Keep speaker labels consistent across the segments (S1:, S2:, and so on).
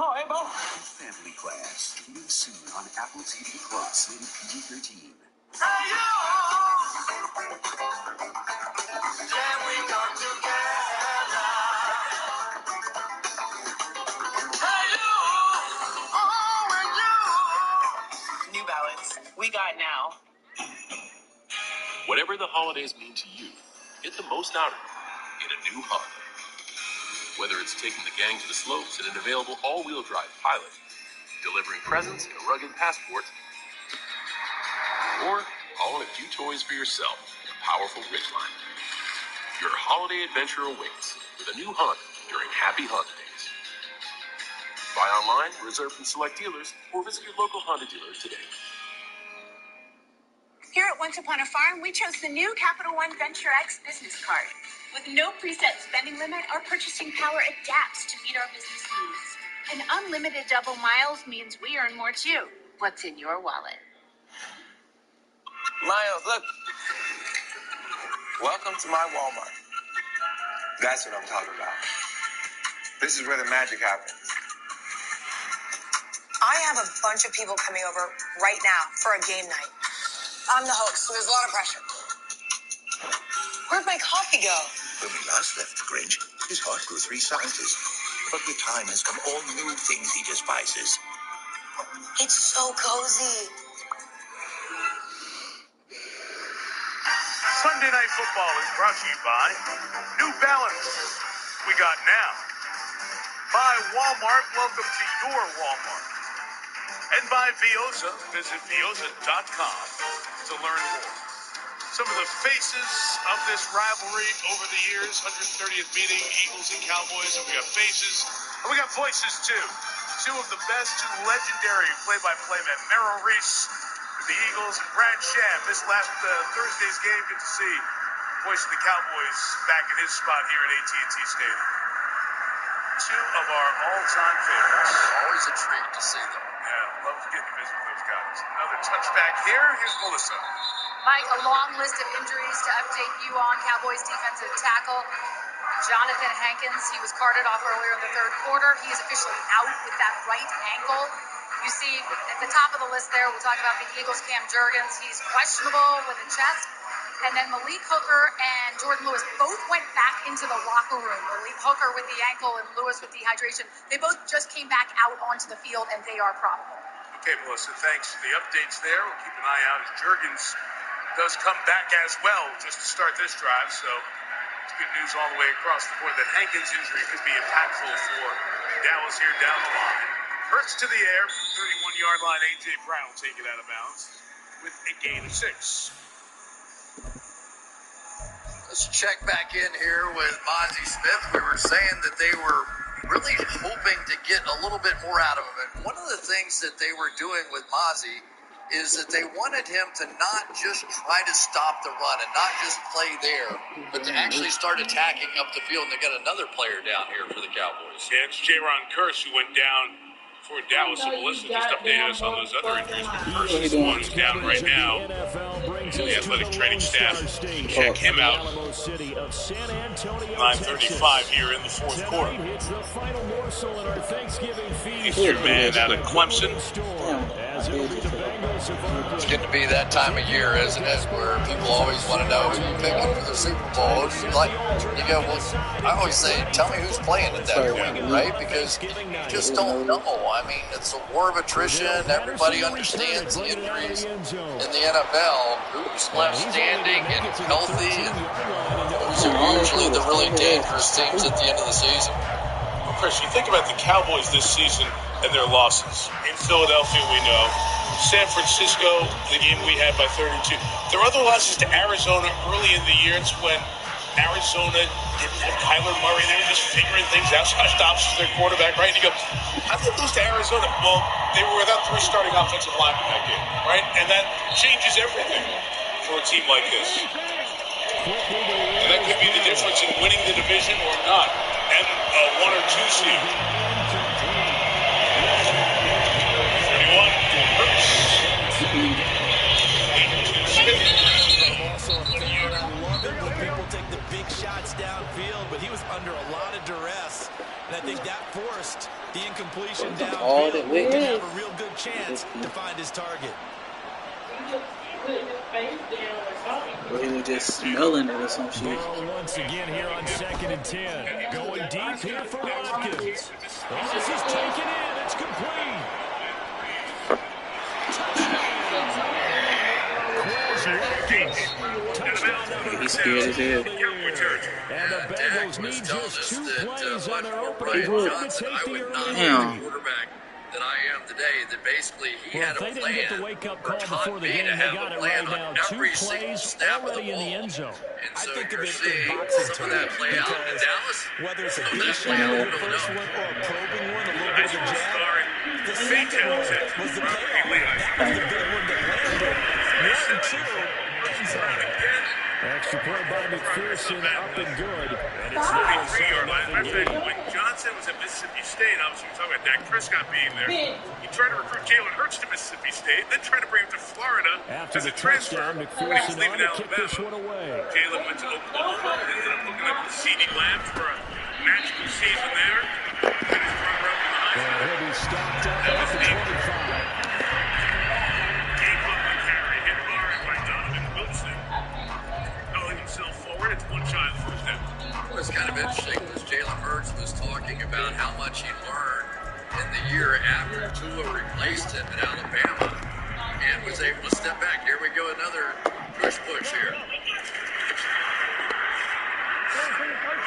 S1: Hi, Bo.
S2: Family Class, coming soon on Apple TV Plus, rated PG-13.
S1: Hey, you! Can we come together? Hey, you! Oh, and you! New Balance, we got now.
S3: Whatever the holidays mean to you, get the most out of them in a new Honda. Whether it's taking the gang to the slopes in an available all-wheel drive Pilot, delivering presents in a rugged Passport, or hauling a few toys for yourself in a powerful Ridgeline. Your holiday adventure awaits with a new Honda during Happy Honda Days. Buy online, reserve from select dealers, or visit your local Honda dealer today.
S4: Here at Once Upon a Farm, we chose the new Capital One Venture X business card. With no preset spending limit, our purchasing power adapts to meet our business needs. And unlimited double miles means we earn more too. What's in your wallet?
S1: Miles, look. Welcome to my Walmart. That's what I'm talking about. This is where the magic happens.
S5: I have a bunch of people coming over right now for a game night. I'm the host, so there's a lot of pressure. Where'd my coffee go?
S6: When we last left the Grange, his heart grew 3 sizes. But with time has come all new things he despises.
S5: It's so cozy.
S7: Sunday Night Football is brought to you by New Balance. We got now. By Walmart. Welcome to your Walmart. And by Vioza. Visit Vioza.com to learn more. Some of the faces of this rivalry over the years, 130th meeting, Eagles and Cowboys, and we got faces, and we got voices too. Two of the best, two legendary play-by-play men, Merrill Reese with the Eagles and Brad Sham. This last Thursday's game, good to see voice of the Cowboys back in his spot here at AT&T Stadium. Two of our all-time favorites.
S3: Always a treat to see them.
S7: Yeah, love getting to visit with those guys. Another touchback here. Here's Melissa.
S8: Mike, a long list of injuries to update you on. Cowboys defensive tackle Jonathan Hankins. He was carted off earlier in the third quarter. He is officially out with that right ankle. You see at the top of the list there, we'll talk about the Eagles' Cam Jurgens. He's questionable with a chest. And then Malik Hooker and Jordan Lewis both went back into the locker room. Malik Hooker with the ankle and Lewis with dehydration. They both just came back out onto the field, and they are probable.
S7: Okay, Melissa, thanks for the updates there. We'll keep an eye out as Jurgens does come back as well just to start this drive. So it's good news all the way across the board that Hankins' injury could be impactful for Dallas here down the line. Hurts to the air, 31-yard line. A.J. Brown will take it out of bounds with a gain of 6.
S9: Let's check back in here with Mozzie Smith. We were saying that they were really hoping to get a little bit more out of him. And one of the things that they were doing with Mozzie is that they wanted him to not just try to stop the run and not just play there, but to actually start attacking up the field. And they got another player down here for the Cowboys.
S7: Yeah, it's Jaron Kearse who went down for Dallas. So Melissa just updated us on those other injuries. But Kearse is the one who's down right now. So the athletic training staff can check him out. 9:35 here in the fourth quarter. He's your man out of Clemson.
S9: It's getting to be that time of year, isn't it, where people always want to know who you're picking for the Super Bowl. You go, well, I always say, tell me who's playing at that point, right? Because you just don't know. I mean, it's a war of attrition. Everybody understands the injuries in the NFL. Who's left standing and healthy, and those are usually the really dangerous teams at the end of the season.
S7: Well, Chris, you think about the Cowboys this season and their losses. In Philadelphia, we know. San Francisco, the game we had by 32. There are other losses to Arizona early in the year. It's when Arizona didn't have Kyler Murray. They were just figuring things out. Josh Dobbs was their quarterback, right? And you go, how did they lose to Arizona? Well, they were without 3 starting offensive linemen that game, right? And that changes everything for a team like this. And that could be the difference in winning the division or not. And a 1 or 2 seed. 31.
S10: People take the big shots downfield, but he was under a lot of duress. And I think that forced the incompletion downfield.
S11: All the way.
S10: Didn't have a real good chance to find his target.
S11: Or he was just smelling it or some shit.
S12: Burrow once again here on 2nd and 10. Going deep here for Watkins. This is taken in. It's complete.
S11: He's scared as hell.
S12: And the Bengals need just 2 plays on their opening
S11: Would.
S12: drive to take the early
S11: Damn.
S9: Quarterback that I am today, that basically he had a plan.
S12: If they didn't get the wake-up call before the game,
S9: to
S12: they
S9: have
S12: got
S9: a
S12: it
S9: plan
S12: right
S9: on
S12: now. 2
S9: every single
S12: plays
S9: snap of
S12: already
S9: the
S12: in the
S9: ball.
S12: end zone.
S9: And so
S10: I think of
S9: you're
S10: it in
S9: seeing
S10: boxing
S9: some of that
S10: terms,
S9: play out in
S10: because
S9: Dallas.
S10: whether it's a
S9: From
S10: big
S9: that
S10: shot
S9: play,
S10: like
S9: we
S10: the
S9: don't
S10: first
S9: know.
S10: one or a probing one, a little bit of a jab, the second one was the payoff. That was the big one that landed. 1 and 2, end zone.
S12: Extra point by McPherson, up and good. And it's now a
S7: 3-yard line. Matter of fact,
S12: 7-0 game.
S7: when Johnson was at Mississippi State, obviously we're talking about Dak Prescott being there. He tried to recruit Jalen Hurts to Mississippi State, then tried to bring him to Florida
S12: After
S7: as
S12: the
S7: a transfer.
S12: touchdown,
S7: When he was
S12: McPherson
S7: leaving
S12: on to kick this
S7: Alabama.
S12: one away.
S7: Jalen went to Oklahoma, ended up hooking up with CeeDee Lamb for a magical season there. Finished runner-up in the Heisman.
S12: And he'll be stopped up at the 25.
S7: Gave up the carry, hit hard by Donovan Wilson. Throwing himself forward, it's one shy of the first down.
S9: What was kind of interesting was Jalen Hurts was talking about how much he learned in the year after Tua replaced him at Alabama and was able to step back. Here we go, another push here.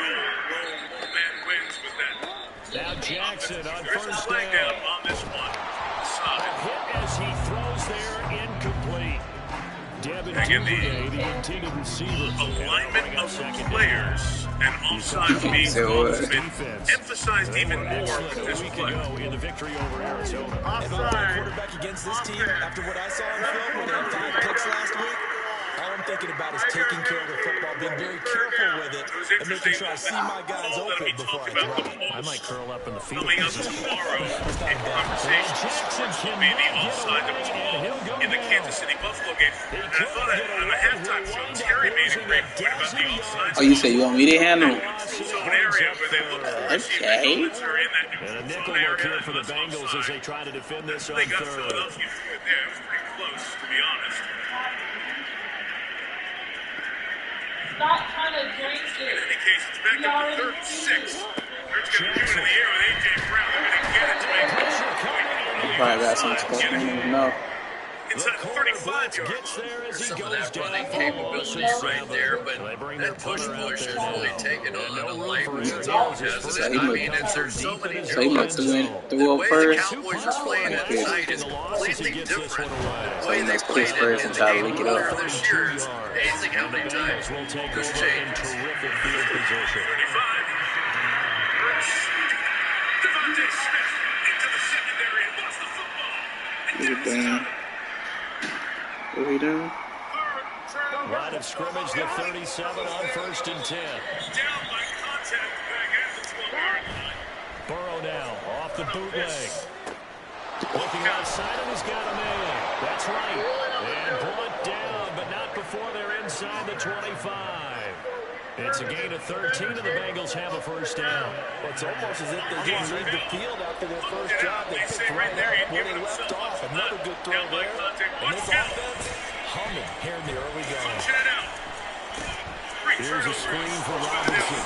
S7: Man wins with that.
S12: Now Jackson on
S7: There's a
S12: first
S7: flag
S12: down.
S7: down on this one.
S12: A
S7: Side.
S12: hit as he throws there, incomplete. Devin
S7: Again,
S12: Duvernay, the intended receiver.
S7: Alignment of the players and offside being emphasized even more with this play.
S12: In the victory over Arizona.
S10: If I'm playing quarterback against this team, after what I saw on film when they had 5 picks last week, all I'm thinking about is taking care of the football, being very careful with it, and making sure I see my guys open before I throw it.
S12: I might curl up in the field.
S7: Coming up tomorrow in conversation will be the offside that was called in the Kansas City Buffalo game. And I thought on the halftime show, Terry made a great point about the offside.
S11: Oh, you say you want me to handle?
S7: So an area where they look for receiving moments are in that
S12: And a nickel look here for the Bengals as they try to defend this on
S7: They got
S12: third.
S7: Philadelphia through it there. It was pretty close, to be honest.
S13: Stop trying to drink
S7: In
S13: it.
S7: any case, it's back up to 3rd and 6. They're going to do it in the air with A.J. Brown. They're going to get it to make it.
S11: Probably got some stuff you don't know.
S7: Inside the 35-yard
S12: Gets there as he
S9: Some of
S12: goes
S9: that
S12: down
S9: running
S12: for
S9: capability
S12: loss of
S9: right
S12: 7.
S9: there, but
S12: They bring their
S9: that push
S12: punter out
S9: has
S12: there
S9: really
S12: now.
S9: taken on a
S12: No
S9: life
S12: room
S9: of
S12: for
S9: its
S12: errors
S9: own,
S12: as
S9: hasn't
S12: first
S9: it?
S11: he
S9: I
S11: must-
S9: mean, there's so many
S11: So he must have went through up
S9: the
S11: first.
S9: Cowboys are playing it
S11: Okay.
S9: tonight is completely different. The way
S11: he
S9: they
S11: must
S9: played
S11: push
S9: it
S11: first
S9: in
S11: and
S9: the
S11: try to
S9: game
S11: link it
S9: earlier
S11: up.
S9: this year. It's amazing how many times
S12: Will take
S9: there's
S12: over in
S9: changes.
S12: terrific field position.
S7: 35. Hurts. Devontae Smith into the secondary and lost the football. And
S11: What he
S7: Dallas is
S11: doing?
S7: out.
S11: What he doing?
S12: Line of scrimmage, the 37 on 1st and 10.
S7: Down by contact back at the 12-yard line.
S12: Burrow now off the bootleg. Looking outside and he's got a man. That's right. And brought down, but not before they're inside the 25. It's a gain of 13, and the Bengals have a first down.
S10: It's almost as if they didn't leave the field after their first drive. They picked right up where they left off. Another good throw there. And this offense humming here in the early going.
S12: Here's a screen for Robinson.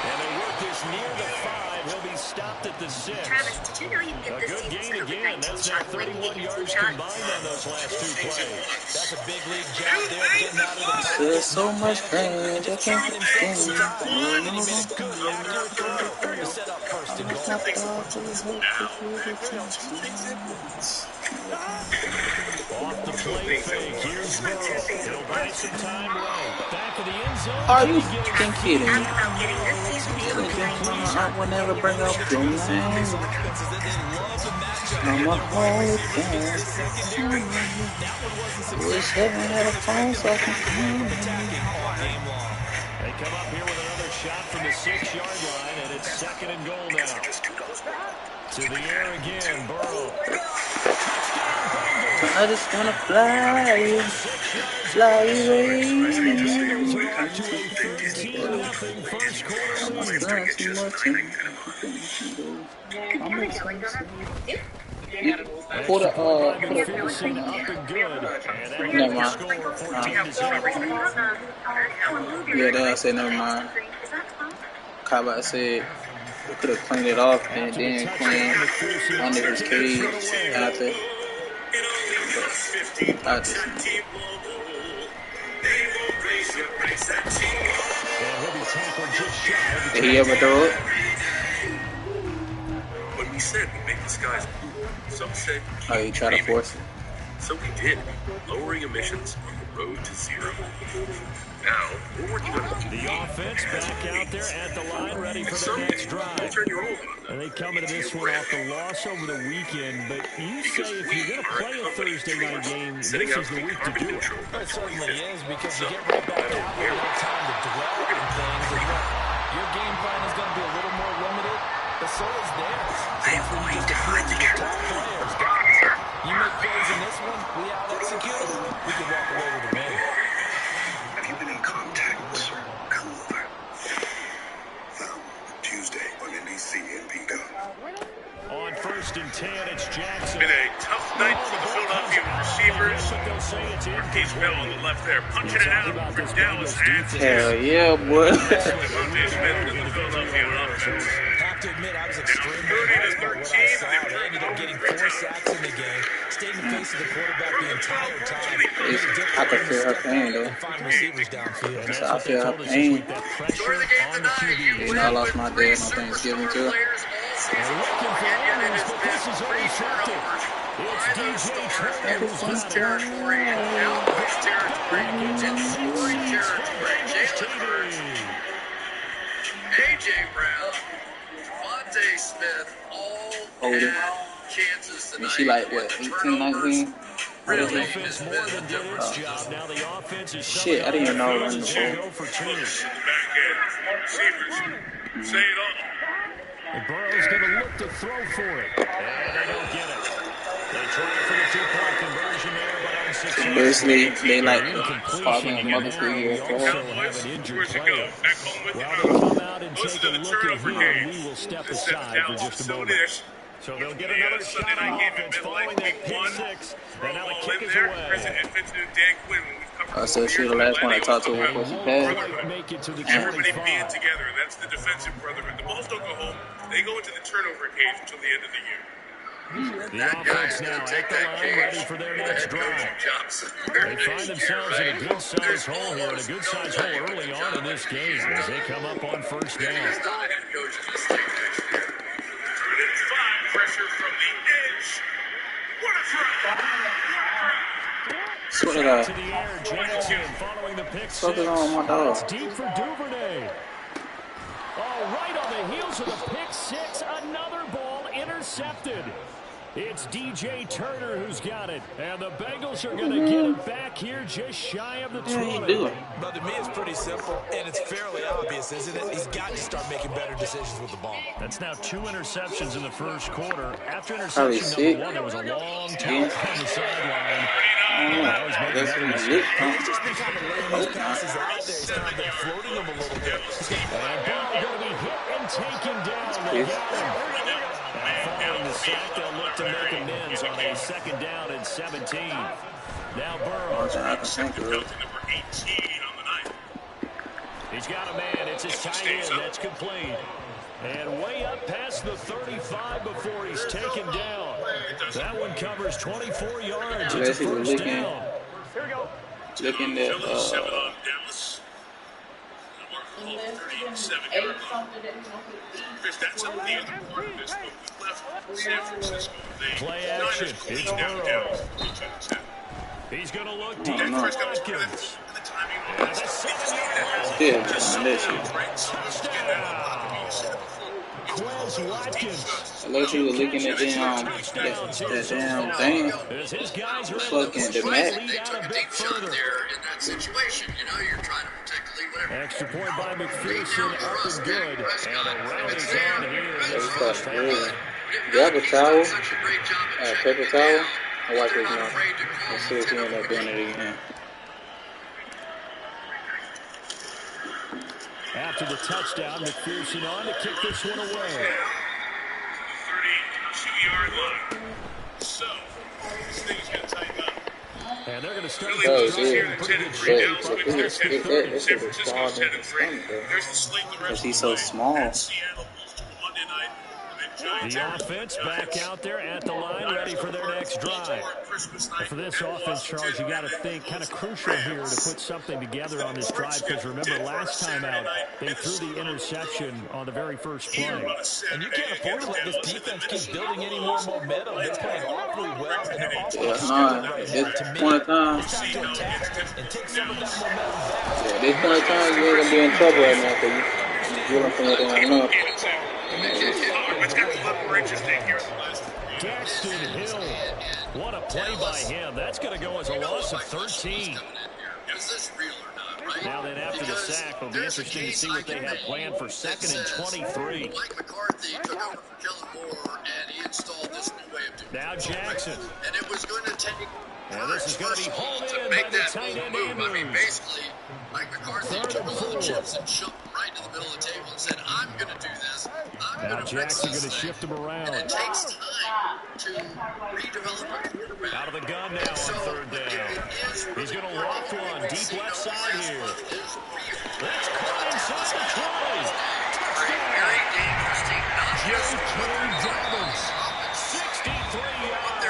S12: And they work this near the 5. He'll be stopped at the 6.
S4: Travis, did you know you can
S12: A
S4: get this
S12: good
S4: season's
S12: gain again.
S4: COVID-19
S12: That's
S4: shot
S12: now
S4: when you
S12: 31
S4: get your flu
S12: yards
S4: shot?
S12: combined on those last 2 plays.
S10: That's a big league job there, getting out of the box.
S11: There's so much pain. Just
S10: Trying
S11: can't
S10: himself
S11: stand
S10: stop
S11: it.
S10: and he made a good accurate throw to set up 1st and goal.
S12: Off the play fake. Here's Burrow. He'll buy some time right. Back of the end zone.
S11: Are you
S12: He gets
S11: fucking kidding me?
S4: Ask about getting this season's COVID-19
S11: I will never bring up your name. I'm a whole thing. Wish heaven had a phone so I can come.
S12: They come up here with another shot from the 6-yard line, and it's 2nd and goal now. To the air again, Burrow.
S11: I just wanna fly.
S12: 6 yards
S11: Fly away.
S12: Eagles are off to a 13-0 first quarter lead.
S11: Put
S12: Extra point by
S11: a.
S12: McPherson up and good. And that'll
S11: Never
S12: make the
S11: mind.
S12: score 14-0.
S11: Yeah, they'll say never mind. Kaba said they could have cleaned it off and then clean under his cage after. But I just. Did he ever throw it?
S3: When we said we make the skies blue, some said
S11: Oh, you try to force it.
S3: So we did, lowering emissions on the road to zero. Now, we're working on
S12: the offense back out there at the line, ready for their next drive. And they come into this one off the loss over the weekend, but you say if you're going to play a Thursday night game, this is the week to do it.
S10: It certainly is, because you get right back out there, you have time to dwell on things, and your game plan is going to be a little more limited, but so is theirs. So that's when you just appeal to your top players. Guys, you make plays in this one, we out-execute, we can walk away with a win.
S6: Have you been in contact with Sir? Come over. Found Tuesday on NBC and Peacock.
S12: On 1st and 10, it's Jackson.
S7: Been a tough night for the Philadelphia receivers. Marquise Bell on the left there, punching it out for Dallas.
S11: Hell yeah, boy.
S7: Devontae Smith with the Philadelphia offense.
S10: To admit, I was extremely impressed by what I saw. They ended up getting 4 sacks in the game. Stayed in the face of the quarterback the entire time.
S11: I could feel her pain, though.
S10: Receivers downfield.
S11: So I feel her pain. You know, I lost my dad on Thanksgiving, too.
S12: It's DJ Turner who's
S2: territory. Now push territory. AJ Brown, Devontae Smith, all
S11: Older.
S2: Kansas tonight.
S11: And she like, what, 18, 19?
S2: Really?
S11: Shit, I didn't even know I was running the ball.
S7: Say it all.
S12: And Burrow's going to look to throw for it. And they don't get it. They try for the two-point conversion there, but unsuccessful.
S11: Basically, they like causing a mother figure.
S12: Also have an injured player. Well, they come out and take a look at him, and we will step aside for just a moment. So they'll get another shot on offense following that pick six. And now the kick is away.
S11: I said she the last one I talked to before she passed.
S12: Make it to the
S7: Everybody being together, that's the defensive brotherhood. The balls don't go home. They go into the turnover cage until the end of the year.
S12: The offense now at the line, ready for their next drive. They find themselves in a good-sized hole here, and a good-sized hole early on in this game as they come up on first down.
S7: Pressure from the edge. What a throw!
S11: What did I?
S12: To the air, Jackson following the pick six.
S11: What's on my dog?
S12: It's deep for Duvernay. Oh, right on the heels of the pick six, another ball intercepted. It's DJ Turner who's got it, and the Bengals are going to get it back here just shy of the 20.
S10: But to me, it's pretty simple, and it's fairly obvious, isn't it? He's got to start making better decisions with the ball.
S12: That's now 2 interceptions in the first quarter. After interception number 1, there was a long talk on the sideline.
S10: He's just been kind of laying those passes out there. He's kind of been floating them a little bit.
S12: And Burrow going to be hit and taken down. They got him. Following the sack, they'll look to make amends on a 2nd down and 17. Now Burrow. He's got a man. It's his tight end. That's complete. And way up past the 35 before he's taken down. That one covers 24 yards. It's a first down. Here we go.
S11: Looking at
S12: play action. It's Burrow. He's going to look deep for Watkins. Quez Watkins.
S11: I love you were looking at that damn thing. Fucking the mat.
S12: Extra point by McPherson, up and good. And a round is on here in this first half.
S11: Do you have a towel? A paper towel? I'll wipe his mouth. Let's see if he ends up doing it again.
S12: After the touchdown, McPherson on to kick this one away.
S7: 32-yard line. So, this thing's going to tighten up.
S12: And they're going to start
S7: Philly
S12: this
S7: was
S12: drive
S7: here
S12: in
S7: at
S12: pretty
S7: 10
S12: good
S7: and 3.
S12: shape.
S7: Dallas wins their 10 and 3. San Francisco's 10 and 3. There's the slate the rest
S11: He's
S7: of the
S11: so
S7: way.
S11: small.
S7: And Seattle moves to Monday night.
S12: The offense back out there at the line, ready for their next drive. And for this offense, Charles, you got to think kind of crucial here to put something together on this drive, because remember last time out, they threw the interception on the very first play.
S10: And you can't afford to let this defense keep building any more momentum. They're playing awfully well, and they're awfully stupid right now. To me, it's time to attack and take some of that momentum back.
S11: Yeah, this point of time, you ain't going to be in trouble right now because you're dealing from your damn enough.
S7: It's got a little more interesting here in the last
S12: Daxton Hill. What a play by him. That's going to go as a loss of 13.
S9: Is this real or not, right?
S12: Now then, after the sack, it'll be interesting to see what they have planned for 2nd and 23.
S9: Mike McCarthy took over for Kellen Moore, and he installed this new way of doing
S12: Now Jackson.
S9: And it was going to take
S12: and this is going to be hauled
S9: to
S12: in
S9: make
S12: by the
S9: that
S12: tight end
S9: move. I mean,
S12: Andrews.
S9: basically, Mike McCarthy took all the chips and shoved them right to the middle of the table and said, I'm going to do this.
S12: Now Jackson going to shift him around.
S9: And it takes time to redevelop a quarterback.
S12: Out of the gun now on 3rd down. He's going to loft one deep left side here. That's caught inside the 20.
S9: Very dangerous team.
S12: J.K. Dobbins, 63 yards.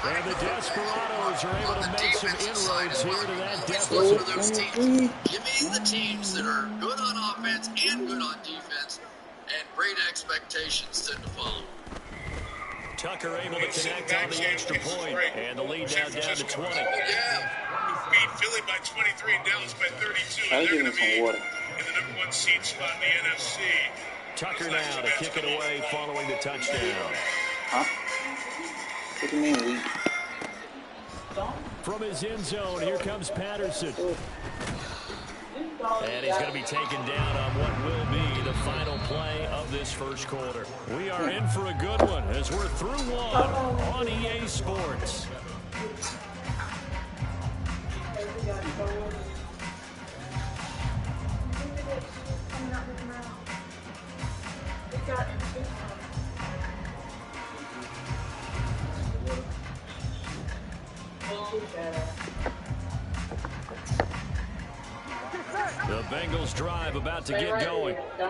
S12: And the Desperados are able to make some inroads here to that deficit.
S9: Those teams. Give me the teams that are good on offense and good on defense, and great expectations tend to follow.
S12: Tucker able to connect on the extra point, and the lead now down to 20.
S7: Beat Philly by 23 and Dallas by 32.
S11: I'll
S7: And they're
S11: give him
S7: going to be
S11: some water.
S7: in the number 1 seed spot in the NFC.
S12: Tucker now to kick it away following the touchdown.
S11: Huh? What do you mean weak?
S12: From his end zone, here comes Patterson. And he's going to be taken down on what will be the final play of this first quarter. We are in for a good one as we're through one on EA Sports. The Bengals drive about to get going. They're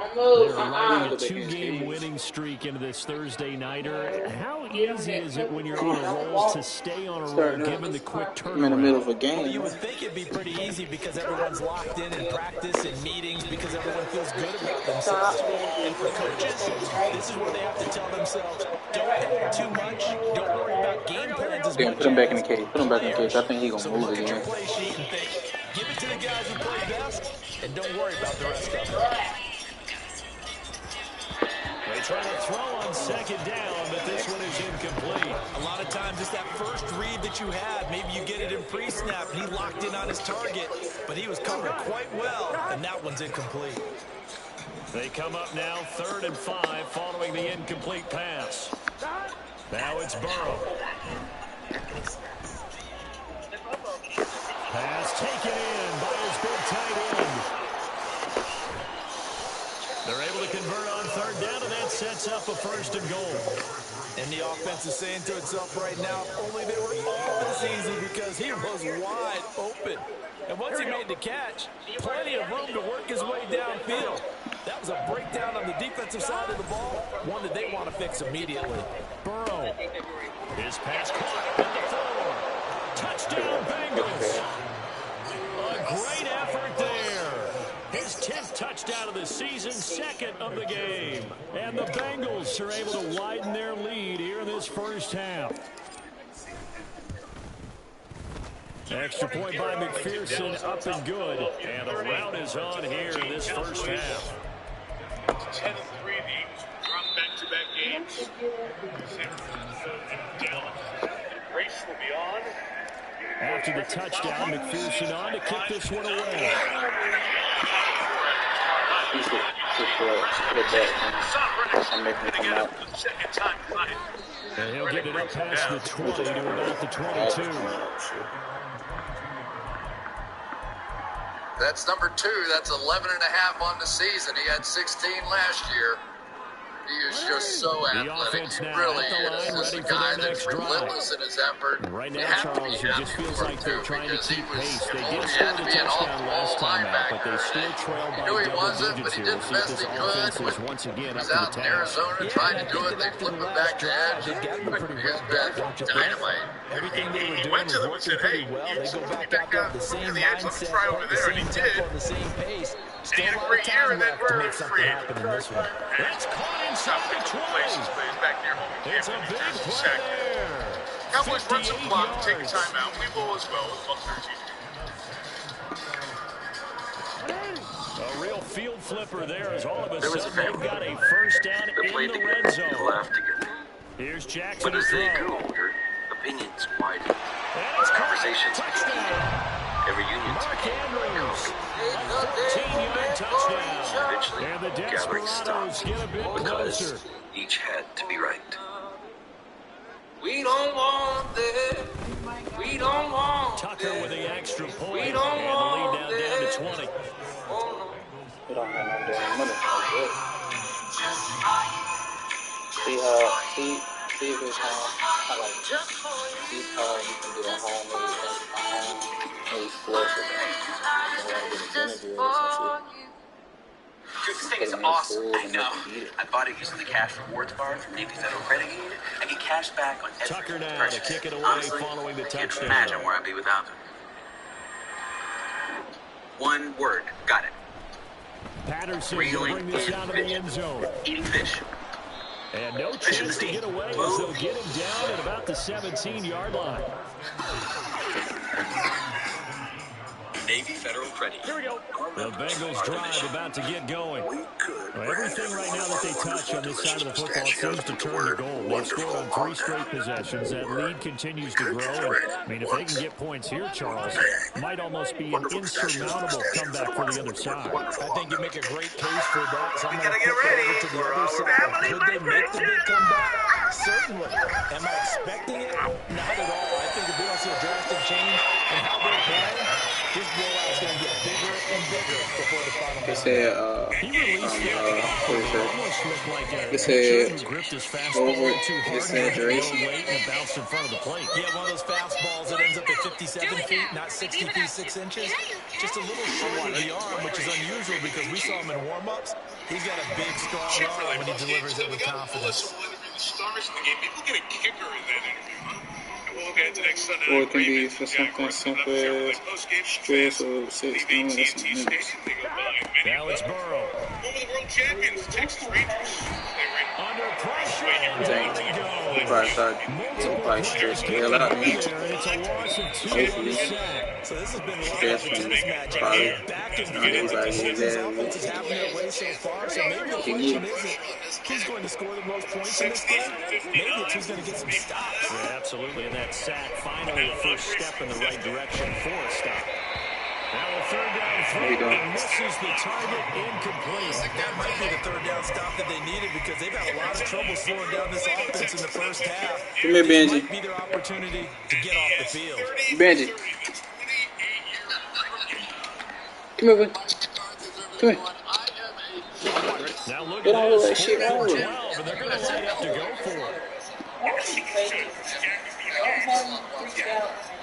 S12: riding a 2-game winning streak into this Thursday nighter. How easy is it when you're on a roll to stay on a roll given the quick turnaround?
S11: I'm in the middle of a game.
S10: Well, you would think it'd be pretty easy because everyone's locked in practice and meetings because everyone feels good about themselves. And for coaches, this is where they have to tell themselves, don't panic too much, don't worry about game plans as much.
S11: Put him back in the cage. Put him back in the cage. I think he's going to move
S10: Look at your
S11: again.
S10: play sheet and think, give it to the guys who play best, and don't worry about the rest of it.
S12: They try to throw on 2nd down, but this one is incomplete.
S10: A lot of times it's that first read that you have. Maybe you get it in pre-snap, and he locked in on his target, but he was covered quite well, and that one's incomplete.
S12: They come up now 3rd and 5 following the incomplete pass. Now it's Burrow. Pass taken in by his big tight end. They're able to convert on 3rd down, and that sets up a 1st and goal.
S10: And the offense is saying to itself right now, only they were all this easy because he was wide open. And once he made the catch, plenty of room to work his way downfield. That was a breakdown on the defensive side of the ball, one that they want to fix immediately.
S12: Burrow. His pass caught at the 4. Touchdown, Bengals. A great effort there. His 10th touchdown of the season, 2nd of the game. And the Bengals are able to widen their lead here in this first half. Extra point by McPherson, up and good. And the rout is on here in this first half.
S7: 10 and 3, the Eagles drop back-to-back games. San Francisco and Dallas. The race will be on.
S12: After the touchdown, McPherson on to kick this one away.
S11: I'm making it come out.
S12: And he'll get it up past the 20 to about the 22.
S9: That's number 2. That's 11.5 on the season. He had 16 last year. He is just so athletic. He really is. This is a guy that's relentless in his effort.
S12: Right now, Charles, it just feels like they're trying to keep pace. They did score the touchdown last time out, but they still trail by double digits here. We'll see if this offense is once again up to the task.
S9: Arizona trying to do it. They flip it back to edge.
S10: They've got to be pretty well done, don't you think?
S9: Dynamite.
S10: Everything they were doing was working pretty well. They go back out there with the same mindset, the same tempo, the same pace. Still a lot of time left to make something happen in this one.
S12: That's caught inside the 20. It's a big play there.
S7: Cowboys run some clock, take timeout. We will as well with 13.
S12: A real field flipper there as all of a sudden they've got a first down in the red zone. Here's Jackson to throw.
S3: Opinions widen.
S12: And it's
S3: Conversations
S12: touchdown.
S3: Every union's
S12: Mark Andrews, 13-yard touchdown.
S3: eventually
S12: And the
S3: gathering
S12: Desperados
S3: stops
S12: get a bit
S3: because
S12: closer.
S3: each had to be right.
S14: We don't want that. We don't want
S12: Tucker
S14: that.
S12: with the extra point.
S14: We don't
S12: and the
S14: want
S12: lead down to 20.
S11: We don't have no damn money. See if it's home. I like it. See how you can get a home maybe flush it.
S14: This thing is awesome. I know. I bought it using the cash rewards card from Navy Federal Credit Union, and get cash back on every
S12: Tucker now
S14: purchase.
S12: to kick it away
S14: Honestly,
S12: following the
S14: I can't
S12: touchdown.
S14: imagine where I'd be without them. One word. Got it.
S12: Patterson will bring this down to the end zone.
S14: Eating fish.
S12: And no chance to get away as they'll get him down at about the 17-yard line.
S14: Navy Federal Credit.
S12: Here we go. The Bengals drive about to get going. Everything right now that they touch on this side of the football seems to turn to gold. They've scored on 3 straight possessions. That lead continues to grow. I mean, if they can get points here, Charles, it might almost be an insurmountable comeback for the other side.
S10: I think you make a great case for that. So I'm going to flip it over to the other side. Could they make the big comeback? Certainly. Am I expecting it? Not at all. I think if we don't see a drastic change in how they're playing, this blowout is going to get bigger and bigger before the final.
S11: They said, they said over exaggeration.
S10: Yeah, one of those fastballs that ends up at 57 feet, not 60 feet 6 inches. Just a little short of the arm, which is unusual because we saw him in warm-ups. He's got a big, strong arm when he delivers it with confidence.
S7: People get a kicker in that interview. We'll look at the next Sunday
S11: Or it can be for something simple as stress or sex.
S12: Now it's Burrow.
S7: Over the world champions, Texas Rangers.
S12: Under pressure. There they go.
S11: Probably stress the hell out of me.
S12: It's a loss of 2 on the sack.
S10: So this has been a lot of tennis matchup. Back and forth. This offense is having their way so far. So maybe the question isn't who's going to score the most points in this game. Maybe it's who's going to get some stops.
S12: Yeah, absolutely. And that sack, finally a first step in the right direction for a stop. Now a third down throw and misses the target, incomplete.
S10: That might be the third down stop that they needed because they've had a lot of trouble slowing down this offense in the first half.
S11: Come here, Benji.
S10: This might be their opportunity to get off the field.
S11: Benji. Come here, Benji. Come here.
S12: Now look
S11: Get
S12: at
S11: all
S12: this.
S11: that shit out of
S12: 12, and they're going to line up to go for it.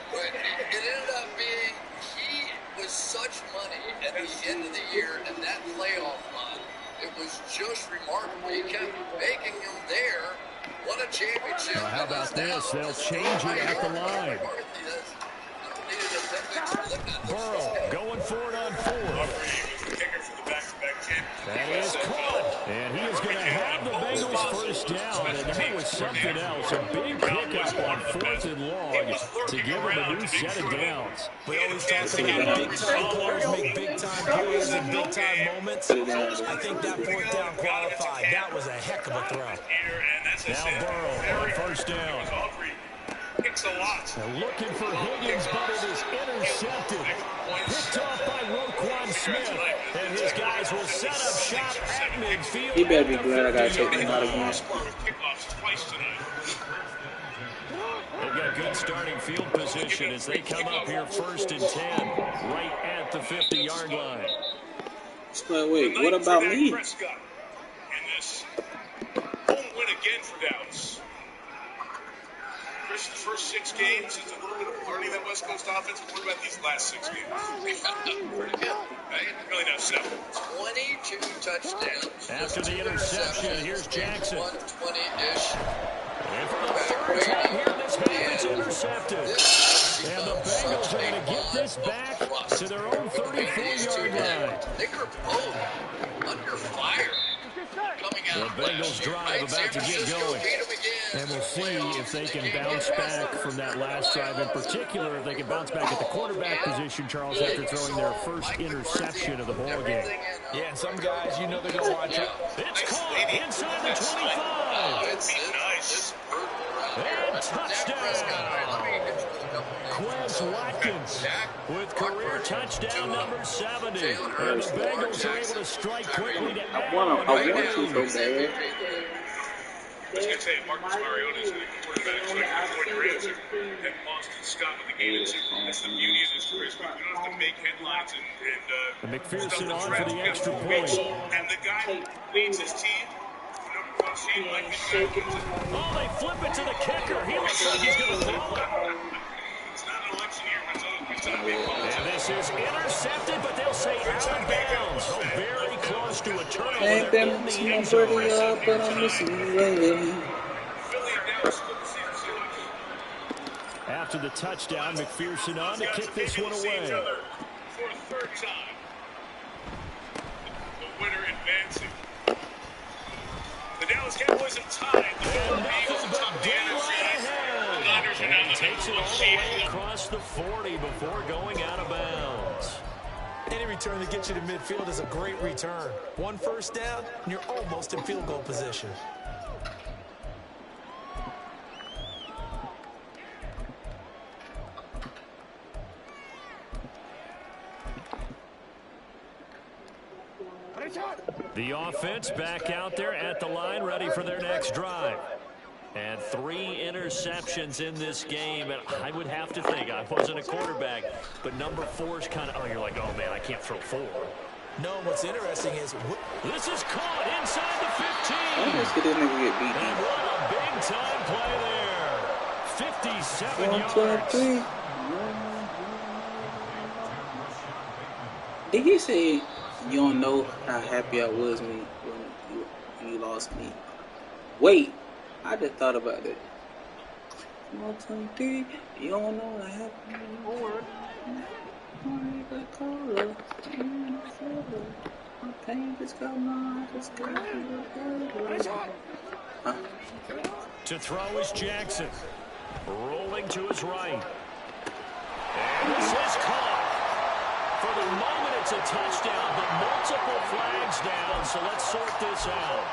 S9: But it ended up being, he was such money at the end of the year, and that playoff run, it was just remarkable. He kept making him there, won a championship.
S12: Well, how about this? They'll change it at the line. Burrow going for it on 4th. That is caught. And he is going to have the Bengals first down. And that was something else. A big pickup on 4th and long to give them a new set of downs.
S10: We always talk about big-time players make big-time plays in big-time moments. I think that 4th down qualified. That was a heck of a throw.
S12: Now Burrow on first down. They're looking for Higgins, but it is intercepted. Picked off by Roquan Smith. And his guys will set up shop at midfield.
S11: He better be glad I got to take him out of game.
S12: They've got good starting field position as they come up here 1st and 10, right at the 50-yard line.
S11: But wait, what about me?
S7: In this home win again for Dallas. Chris, the first 6 games, it's a little bit of learning that West Coast offense. What about these last 6 games?
S9: Pretty good, right?
S7: Really not 7.
S9: 22 touchdowns.
S12: After the interception, here's Jackson.
S9: 120-ish.
S12: And for the 3rd time here in this half, it's intercepted. And the Bengals are going to get this back to their own 34-yard line.
S9: They were both under fire.
S12: The Bengals drive about to get going. And we'll see if they can bounce back from that last drive. In particular, if they can bounce back at the quarterback position, Charles, after throwing their first interception of the ball game.
S10: Yeah, some guys, you know they're going to watch it.
S12: It's caught inside the 25.
S9: It's brutal.
S12: And touchdown. Quez Watkins with career touchdown number 70. And the Bengals are able to strike quickly to add on.
S11: I want to so bad.
S7: I was going to say, Marcus Mariota is the quarterback, so I can avoid your answer. And Boston Scott with the game. That's the beauty of this, Chris. We don't have to make headlines and
S12: McPherson on for the extra point.
S7: And the guy who leads his team, number 1 seed, might be the guy who wins it.
S12: Oh, they flip it to the kicker. He looks like he's going to throw it.
S7: It's not an election year, but it's not a big one.
S12: And this is intercepted, but they'll say out of bounds. So very close to a turnover
S11: Ain't
S12: there
S11: them
S12: in the
S11: my
S12: end zone.
S11: buddy up, but I'm missing you.
S12: After the touchdown, McPherson on to kick this one away.
S7: For a 3rd time. The winner advancing. The Dallas Cowboys have tied the Eagles atop the NFC. The Niners are now
S12: And
S7: the
S12: takes it
S7: number
S12: all
S7: 1
S12: the
S7: seed.
S12: way across the 40 before going out of bounds.
S10: Any return to get you to midfield is a great return. 1 first down, and you're almost in field goal position.
S12: The offense back out there at the line, ready for their next drive. And 3 interceptions in this game. And I would have to think, I wasn't a quarterback, but number 4 is kind of, oh, you're like, oh, man, I can't throw 4.
S10: No, what's interesting is...
S12: This is caught inside the 15.
S11: I just get this nigga get beat.
S12: And what a big-time play there. 57 yards.
S11: 1, 2, 3. Did he say you don't know how happy I was when you lost me? Wait, I just thought about that. 1, 2, 3. You don't know how happy I was. My pain just got mine. Huh?
S12: To throw is Jackson. Rolling to his right. And this is caught. For the moment, it's a touchdown, but multiple flags down, so let's sort this out.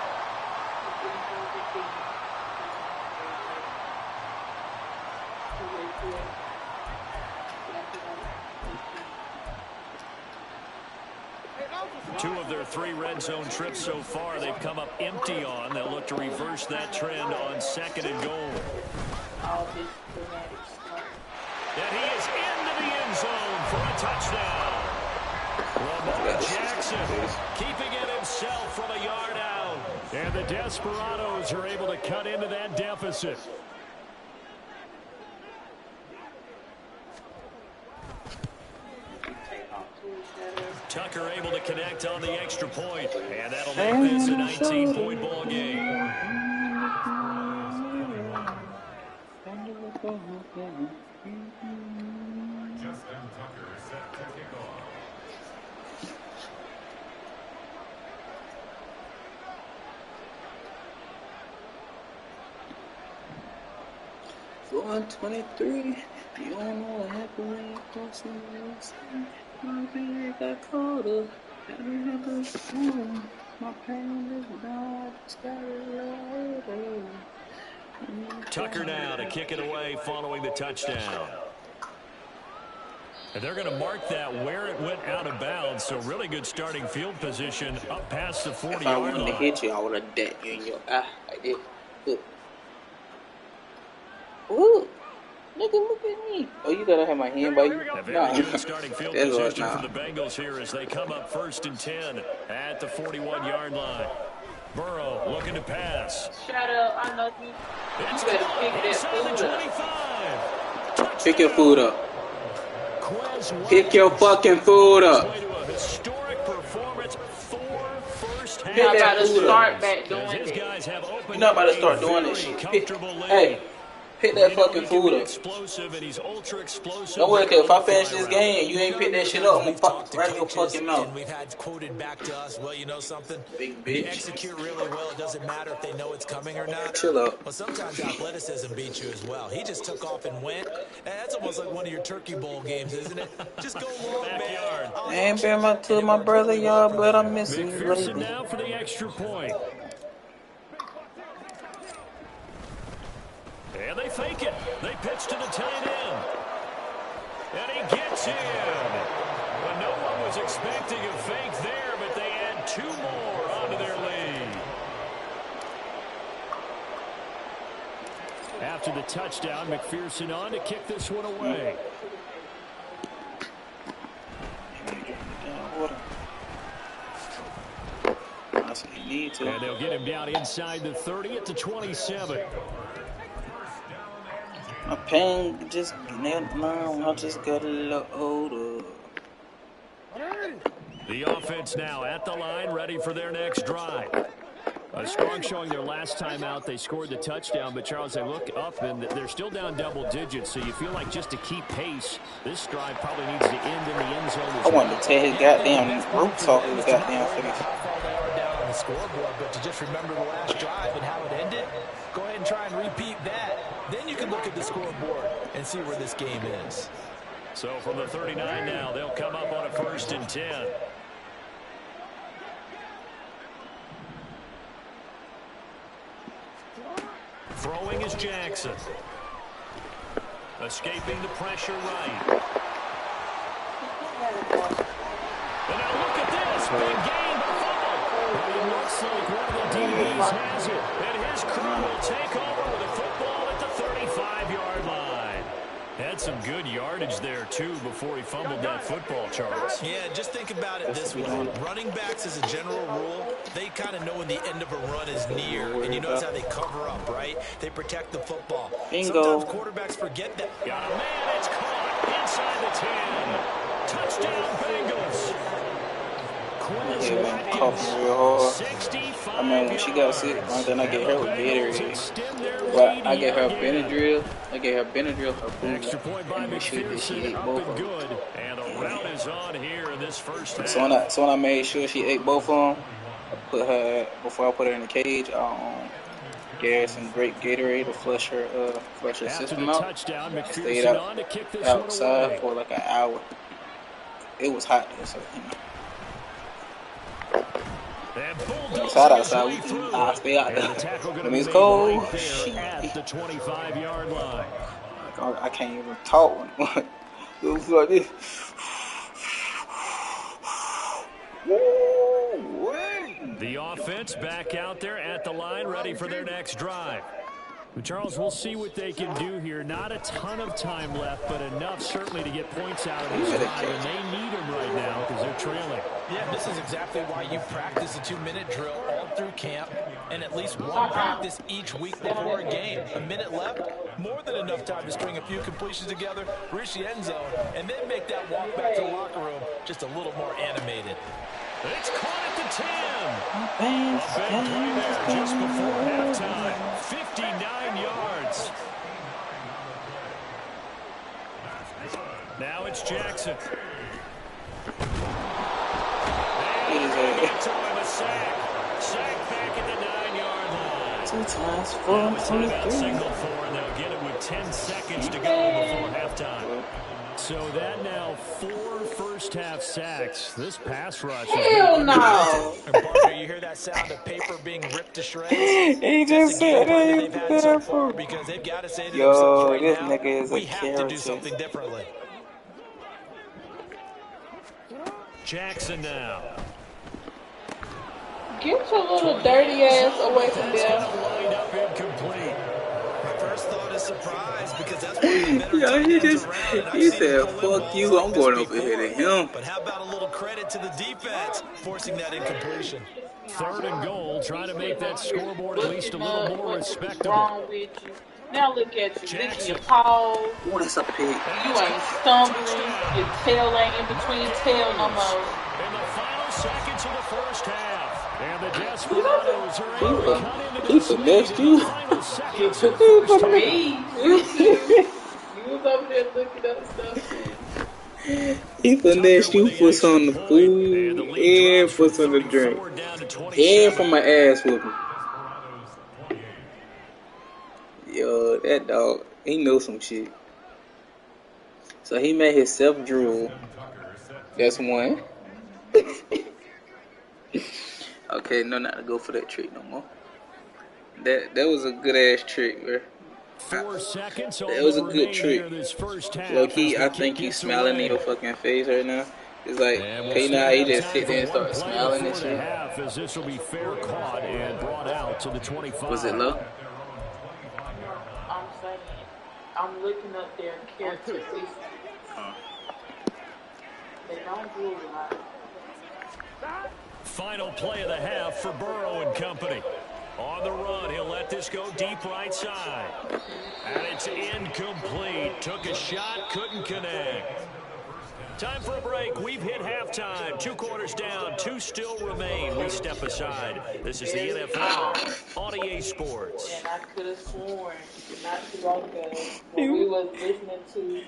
S12: Two of their 3 red zone trips so far, they've come up empty on. They'll look to reverse that trend on 2nd and goal. And he is into the end zone for a touchdown. Lamar Jackson keeping it himself from a yard out. And the Desperados are able to cut into that deficit. Tucker able to connect on the extra point. And that'll make this a 19-point ball game.
S15: Justin Tucker set to kick off.
S11: For 123, you don't know what happened when you cross the road. My pain got caught up. I don't have to assume. My pain is not scary.
S12: Tucker now to kick it away following the touchdown. And they're going to mark that where it went out of bounds. So really good starting field position up past the 40-yard line.
S11: If I wanted to hit you, I would have decked you in your eye like this. Ooh. Nigga, look at me. Oh, you gotta have my hand by you?
S12: A
S11: Nah.
S12: very good starting field
S11: That's what,
S12: position for
S11: nah.
S12: the Bengals here as they come up 1st and 10 at the 41-yard line. Burrow looking to pass.
S13: Shut up. I know you.
S12: It's
S13: You better
S12: caught
S13: pick that
S12: inside the
S13: food up.
S12: 25.
S11: Pick your food up.
S12: Quez
S11: Pick your fucking food up.
S12: Way to a historic performance. 4 first half.
S11: Pick
S13: You're not
S11: that
S13: about to
S11: food
S13: start
S11: up.
S13: back doing
S12: His
S13: that.
S12: guys have opened
S11: You're not about to
S12: a
S11: start doing
S12: very
S11: that shit.
S12: comfortable lead.
S11: Hey, pick that
S12: We know
S11: fucking
S12: he can
S11: food
S12: be
S11: up.
S12: explosive, and he's ultra explosive.
S11: Don't worry, cause if I finish this
S12: Fly route.
S11: game, you ain't pick that shit up, I'm gonna pop right in your fucking mouth.
S10: And we've had quoted back to us, well, you know something?
S11: Big
S10: If you
S11: bitch.
S10: execute really well, it doesn't matter if they know it's coming or not.
S11: Chill out.
S10: Well, sometimes athleticism beats you as well. He just took off and went. And that's almost like one of your Turkey Bowl games, isn't it? Just go long, man.
S11: I ain't been to my brother, y'all, but I'm missing you
S12: McPherson
S11: lately.
S12: now for the extra point. And they fake it. They pitch to the tight end. And he gets in. Well, no one was expecting a fake there, but they add 2 more onto their lead. After the touchdown, McPherson on to kick this one away. And they'll get him down inside the 30 at the 27.
S11: My pain just I just got a little older.
S12: The offense now at the line, ready for their next drive. A strong showing their last time out. They scored the touchdown, but Charles, they look up and they're still down double digits. So you feel like just to keep pace, this drive probably needs to end in the end zone.
S11: I wanted to tear his goddamn roots off his goddamn face.
S10: Down on the scoreboard, but to just remember the last drive and how it ended, go ahead and try and repeat that. Then you can look at the scoreboard and see where this game is.
S12: So from the 39 now, they'll come up on a 1st and 10. Throwing is Jackson. Escaping the pressure right. And now look at this. Big game, but fumble. Well, it looks like one of the DBs has it. And his crew will take over with a football at the 35-yard line. Had some good yardage there, too, before he fumbled that football, Charles.
S10: Yeah, just think about it this way. Running backs, as a general rule, they kind of know when the end of a run is near. And you notice how they cover up, right? They protect the football.
S11: Bingo.
S10: Sometimes quarterbacks forget that.
S12: Got a man, it's caught inside the 10. Touchdown, Bengals.
S11: Yeah, man, coughing real hard. I mean, when she got sick, then I get her with Gatorade. But I get her Benadryl. I get her Benadryl for food.
S12: Extra point by
S11: Make sure that she ate
S12: McPherson,
S11: both
S12: up
S11: of
S12: and
S11: them.
S12: good. And a route is on here in this first half.
S11: So when I made sure she ate both of them, before I put her in the cage, I gave her some great Gatorade to flush her system out.
S12: Touchdown,
S11: I stayed outside for like an hour. It was hot though, so you know. It's hot outside. I stay out there. When it's cold, shit.
S12: At the 25-yard line.
S11: I can't even talk when it was like this.
S12: The offense back out there at the line, ready for their next drive. Charles, we'll see what they can do here. Not a ton of time left, but enough certainly to get points out of this drive, and they need them right now because they're trailing.
S10: Yeah, this is exactly why you practice a 2-minute drill all through camp and at least one practice each week before a game. A minute left, more than enough time to string a few completions together, reach the end zone, and then make that walk back to the locker room just a little more animated.
S12: It's caught at the 10. A big play there just before halftime. 59 yards. Now it's Jackson. Time a sack. Sack back at the 9-yard line.
S11: 2 times 4, 23.
S12: Signal for, and they'll get it with 10 seconds to go before halftime. So that now 4 first-half sacks. This pass rush.
S13: Hell no.
S10: Partner, you hear that sound of paper being ripped to shreds?
S11: He just said
S10: they've had so far because they've got to say to themselves
S11: yo,
S10: right
S11: this
S10: now,
S11: nigga is a
S10: we have to do
S11: character.
S10: something differently.
S12: Jackson now.
S13: Get your little dirty ass away from there.
S12: Wind up incomplete.
S10: My first thought is surprise, because that's one of the better
S11: Yo,
S10: tight
S11: he
S10: ends
S11: just
S10: around, and I've
S11: he
S10: seen him
S11: said,
S10: pull in
S11: "Fuck
S10: balls
S11: you,
S10: like
S11: I'm
S10: this
S11: going over here to
S10: before.
S11: him."
S10: But how about a little credit to the defense forcing that incompletion?
S12: 3rd and goal, trying to make that scoreboard at least a little more
S13: What's
S12: respectable.
S13: wrong with you? Now look at you, licking your paws.
S11: Oh, that's a pick.
S13: You ain't stumbling. Your tail ain't in between tail no more.
S12: In the final seconds of the first half, and the Desperados are able to cut into
S11: He
S12: this lead
S11: finessed
S12: in
S11: you.
S12: the final seconds of the first half.
S13: Me, you too. You was over there looking up stuff too.
S11: He finessed you for some of the food and for some of the drink and for my ass whooping. Yo, that dog, he knows some shit. So he made himself drool. That's one. Okay, no, not to go for that trick no more. That was a good ass trick, bro.
S12: 4 seconds on
S11: That was a
S12: the
S11: good
S12: remaining
S11: trick.
S12: here this first half.
S11: Low key,
S12: as the
S11: I think
S12: kick
S11: he's
S12: gets
S11: smiling in
S12: away.
S11: your fucking face right now. It's like,
S12: And we'll
S11: hey,
S12: still
S11: now he
S12: have
S11: just
S12: time
S11: sit there and
S12: for one
S11: start
S12: play
S11: smiling and
S12: before the
S11: shit.
S12: half, as this will be fair caught and brought out to the 25.
S11: Was it low?
S13: I'm saying, I'm looking up their characteristics. They don't do a lot.
S12: Final play of the half for Burrow and company. On the run, he'll let this go deep right side. And it's incomplete. Took a shot, couldn't connect. Time for a break. We've hit halftime. 2 quarters down, 2 still remain. We step aside. This is the NFL on EA Sports.
S13: And I could have sworn not too long ago when we was listening to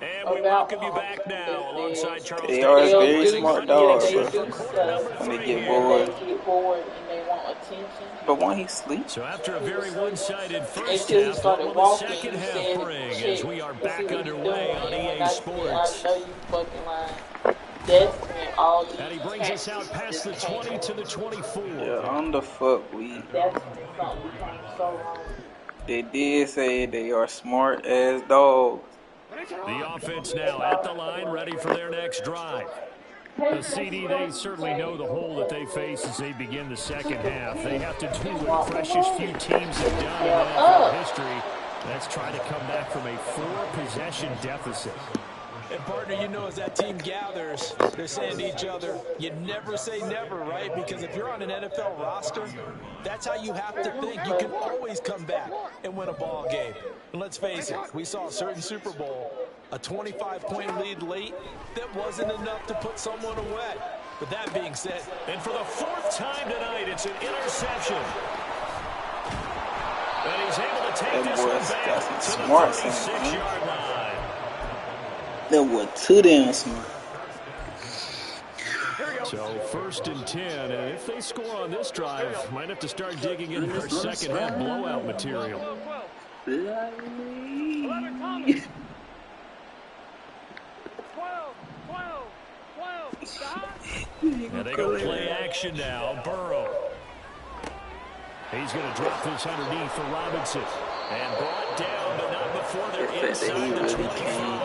S12: And we welcome you back now alongside Charles
S11: They are
S12: Davis.
S11: very smart dogs,
S13: they
S11: bro.
S13: do stuff
S11: When they
S13: when
S11: get bored.
S13: they get bored and they want attention.
S11: But why he sleep?
S12: So after a very one-sided first
S13: Until he
S12: half,
S13: started
S12: what will the
S13: walking,
S12: second
S13: he
S12: half
S13: said,
S12: bring
S13: "Shit,
S12: as we are
S13: let's see
S12: back
S13: what he's
S12: underway
S13: doing."
S12: on
S13: And when
S12: EA
S13: I
S12: Sports?
S13: know you fucking lying. That's when all these
S12: And he brings us out past the 20 to the 24.
S11: Yeah, on the fuck we.
S13: That's when something became so wrong.
S11: They did say they are smart as dogs.
S12: The offense now at the line, ready for their next drive. The CD, they certainly know the hole that they face as they begin the second half. They have to do what precious few teams have done in NFL history. That's try to come back from a 4-possession deficit.
S10: And partner, you know, as that team gathers, they're saying to each other, you never say never, right? Because if you're on an NFL roster, that's how you have to think. You can always come back and win a ball game. And let's face it, we saw a certain Super Bowl, a 25-point lead late that wasn't enough to put someone away. But that being said,
S12: and for the 4th time tonight, it's an interception. And he's able to take this one back to the 36-yard line.
S11: That was too damn smart.
S12: So 1st and 10, and if they score on this drive, might have to start digging in their second half blowout material. Now they go play action now. Burrow. He's going to drop this underneath for Robinson. And brought down, but not before they're inside the 25.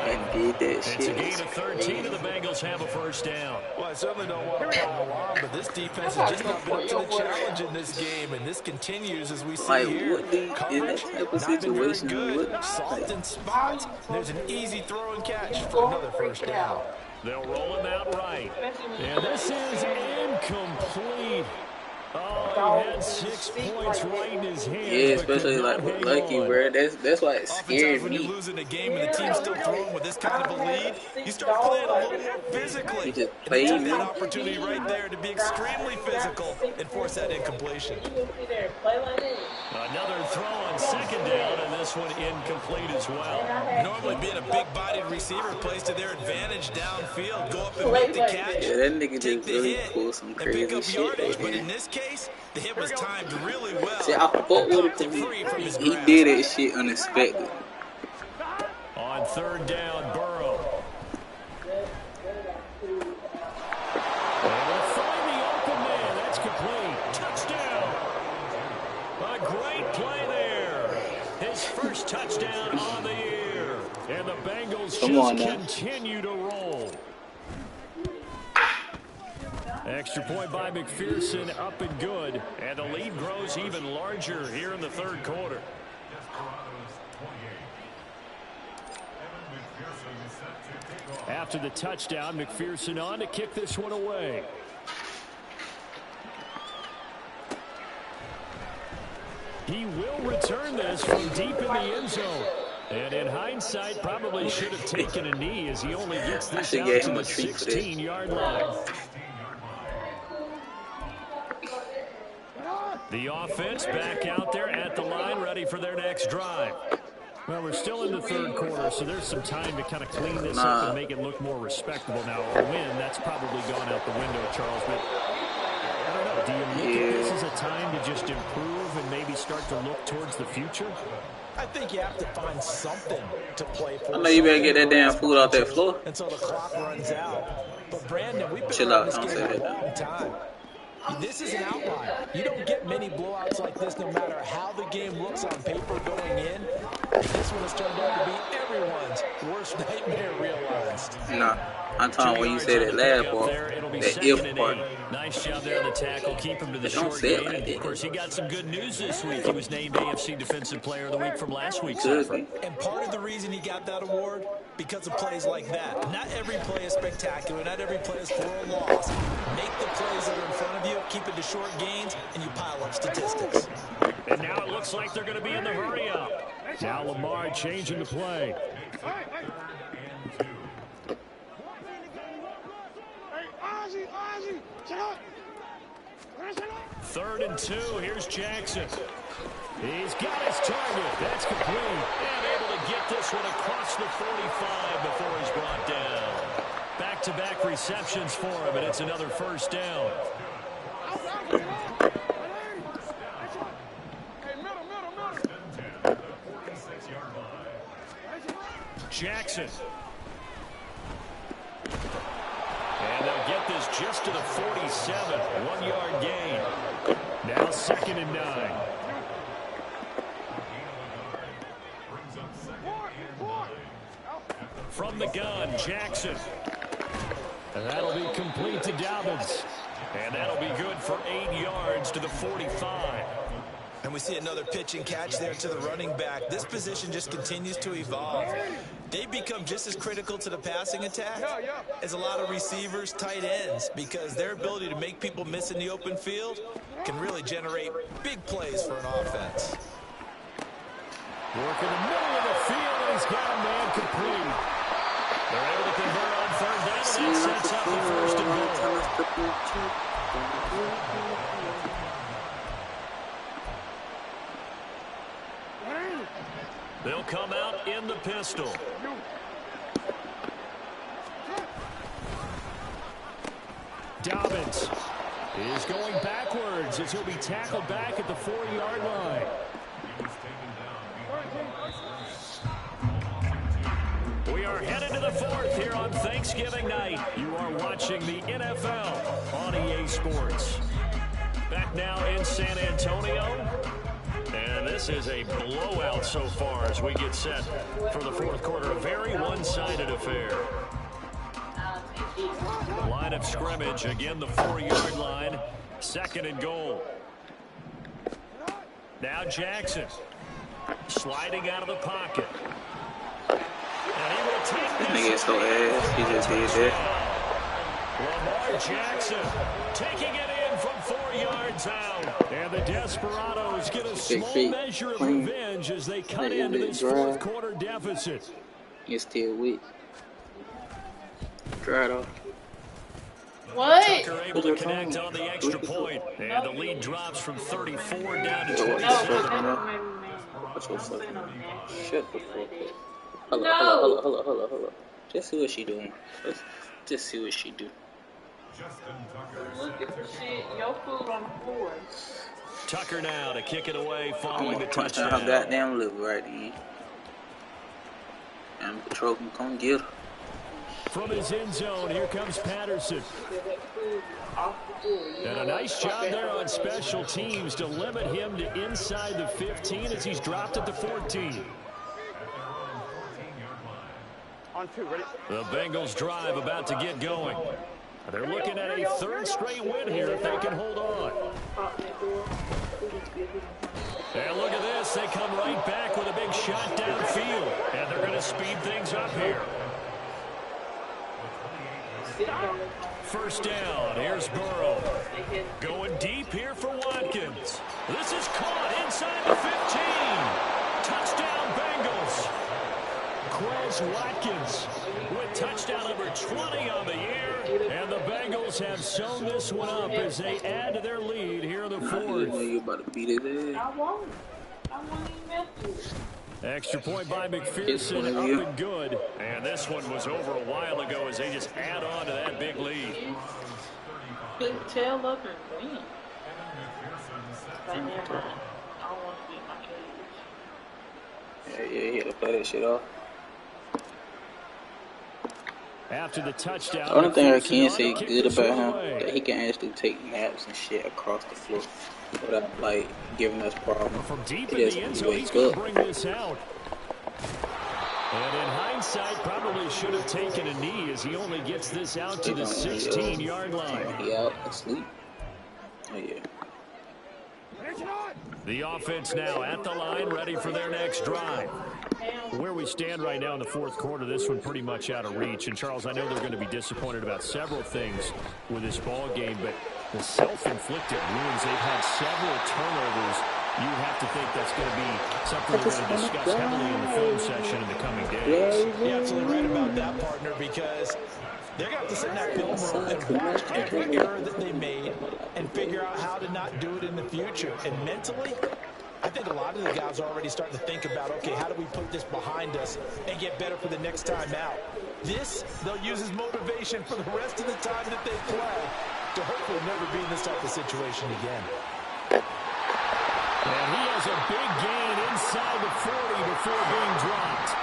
S12: It's a gain of 13, and the Bengals have a first down.
S10: Well, I certainly don't want to pile on, but this defense has just not been up to the challenge in this game, and this continues as we see here. Coverage, not been very good, soft in spots. There's an easy throw and catch for another first down.
S12: They'll roll him out right. And this is incomplete. Oh, he had 6 points right in his hands.
S11: Yeah, especially like with Lucky, bro. That's why it scared
S10: when you're
S11: me.
S10: losing a game and the team's still throwing with this kind of a lead, you start playing a little more physically.
S11: He just
S10: And they
S11: played
S10: took
S11: me.
S10: that opportunity right there to be extremely physical and force that incompletion.
S12: Another throw on second down, and this one incomplete as well.
S10: Normally being a big-bodied receiver plays to their advantage downfield. Go up and make the catch.
S11: Yeah, that nigga just really pulled some crazy shit right
S10: But
S11: there.
S10: in this case, the hit was timed really well.
S11: See, I fuck with it because he did that shit unexpected.
S12: On 3rd down, Burrow. And they'll find the open man. That's complete. Touchdown. A great play there. His first touchdown on the year. And the Bengals just continue to roll. Extra point by McPherson, up and good. And the lead grows even larger here in the 3rd quarter. After the touchdown, McPherson on to kick this one away. He will return this from deep in the end zone. And in hindsight, probably should have taken a knee as he only gets this out to the 16-yard line. The offense back out there at the line, ready for their next drive. Well, we're still in the third quarter, so there's some time to kind of clean this up and make it look more respectable. Now, a win, that's probably gone out the window, Charles. But I don't know. Do you look at this as a time to just improve and maybe start to look towards the future?
S10: I think you have to find something to play for.
S13: I know you better get that damn food off that floor.
S10: Until the clock runs out. But Brandon, we've been around this game a long time. This is an outlier. You don't get many blowouts like this no matter how the game looks on paper going in. This one has turned out to be everyone's worst nightmare realized.
S13: Nah, I'm talking when you said that last part, that if part.
S12: Nice job there on the tackle. Keep him to the short game. And of course, he got some good news this week. He was named AFC Defensive Player of the Week from last week's effort.
S10: And part of the reason he got that award, because of plays like that. Not every play is spectacular. Not every play is for a loss. Make the plays that are in front of you, keep it to short gains, and you pile up statistics.
S12: And now it looks like they're going to be in the hurry-up. Now Lamar changing the play. Third and 2. Here's Jackson. He's got his target. That's complete. And able to get this one across the 45 before he's brought down. Back-to-back receptions for him, and it's another first down. Jackson. And they'll get this just to the 47. 1-yard gain. Now 2nd and 9. From the gun, Jackson. And that'll be complete to Dobbins. And that'll be good for 8 yards to the 45.
S10: And we see another pitch and catch there to the running back. This position just continues to evolve. They become just as critical to the passing attack as a lot of receivers, tight ends, because their ability to make people miss in the open field can really generate big plays for an offense.
S12: Work in the middle of the field, and he's got a man complete. They're able to convert on third down, and that sets up the first and goal. They'll come out in the pistol. Dobbins is going backwards as he'll be tackled back at the 4-yard line. We are headed to the 4th here on Thanksgiving night. You are watching the NFL on EA Sports. Back now in San Antonio. And this is a blowout so far as we get set for the 4th quarter. A very one-sided affair. Line of scrimmage, again the 4-yard line. 2nd and goal. Now Jackson sliding out of the pocket. And he will take this.
S13: Nigga so ass. He just did that.
S12: Lamar Jackson taking it in from 4 yards out. And the Desperados get a small measure of revenge as they cut into this 4th quarter deficit.
S13: It's still weak. Dry it off.
S8: What?
S12: Tucker able to connect on the extra point. And the lead drops from 34 down to 27.
S13: Shut the fuck up. Hold up. Just see what she doing. Just see what she do.
S11: Look at the shit. Your food on the floor.
S12: Tucker now to kick it away following the touchdown.
S13: Her goddamn liver right in. And Patrol can come get her.
S12: From his end zone, here comes Patterson. And a nice job there on special teams to limit him to inside the 15 as he's dropped at the 14. The Bengals drive about to get going. They're looking at a 3rd straight win here if they can hold on. And look at this. They come right back with a big shot downfield. And they're going to speed things up here. First down. Here's Burrow. Going deep here for Watkins. This is caught inside the 15. Touchdown, Bengals. Quez Watkins with touchdown number 20 on the year. And the Bengals have sewn this one up as they add to their lead here in the fourth.
S13: You about to beat his ass.
S11: I won't even miss you.
S12: Extra point by McPherson, up and good. And this one was over a while ago as they just add on to that big lead.
S11: Couldn't tell up and win. I don't want to be in my cage.
S13: Yeah, he had to play that shit off.
S12: After the touchdown,
S13: the only thing I can say good about him that he can actually take naps and shit across the floor without like giving us problems.
S12: From deep in the end zone, he's going to bring this out. And in hindsight, probably should have taken a knee as he only gets this out to the 16-yard line.
S13: He out asleep. Oh yeah.
S12: The offense now at the line, ready for their next drive. Where we stand right now in the fourth quarter, this one pretty much out of reach. And, Charles, I know they're going to be disappointed about several things with this ball game, but the self-inflicted wounds, they've had several turnovers. You have to think that's going to be something they're going to discuss heavily in the film section in the coming days.
S10: You're absolutely right about that, partner, because they're going to have to sit in that film room and watch every error that they made and figure out how to not do it in the future. And mentally, I think a lot of the guys are already starting to think about, okay, how do we put this behind us and get better for the next time out? This, they'll use as motivation for the rest of the time that they play to hopefully never be in this type of situation again.
S12: And he has a big gain inside the 40 before being dropped.